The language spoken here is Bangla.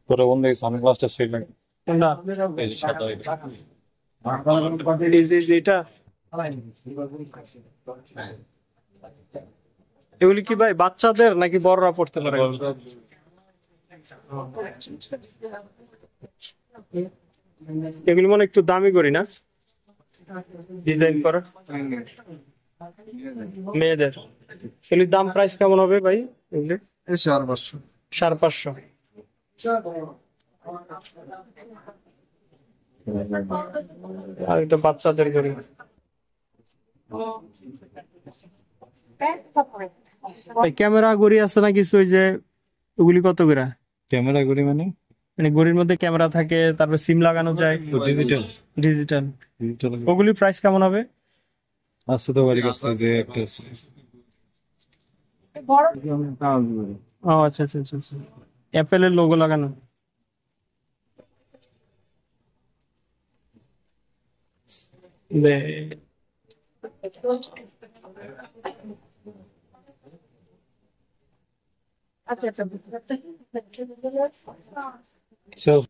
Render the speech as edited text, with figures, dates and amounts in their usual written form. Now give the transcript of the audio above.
তোরা বন্ধু এই সানগ্লাসটা ছিল কোনটা? এই যে সাদা এই যে এটা, এগুলি কি ভাই বাচ্চাদের নাকি বড়রা পড়তে পারে? এগুলি মনে হয় একটু দামি করি না, ডিজাইন করা মেয়েদের। এগুলির দাম প্রাইস কেমন হবে ভাই এগুলি? 4,500। 550। আর এটা বাচ্চাদের করি। ভাই ক্যামেরা ঘড়ি আছে না কিছু, ওই যে ওগুলি কত করে? ক্যামেরা করি মানে মানে ঘড়ির মধ্যে ক্যামেরা থাকে, তারপর সিম লাগানো যায়, ডিজিটাল ডিজিটাল। ডিজিটাল ওগুলি প্রাইস কেমন হবে? আছে তো বাড়ির কাছে যে একটা আছে। ও আচ্ছা আচ্ছা আচ্ছা আচ্ছা, অ্যাপেলের লোগো লাগানো। বে- সেলফ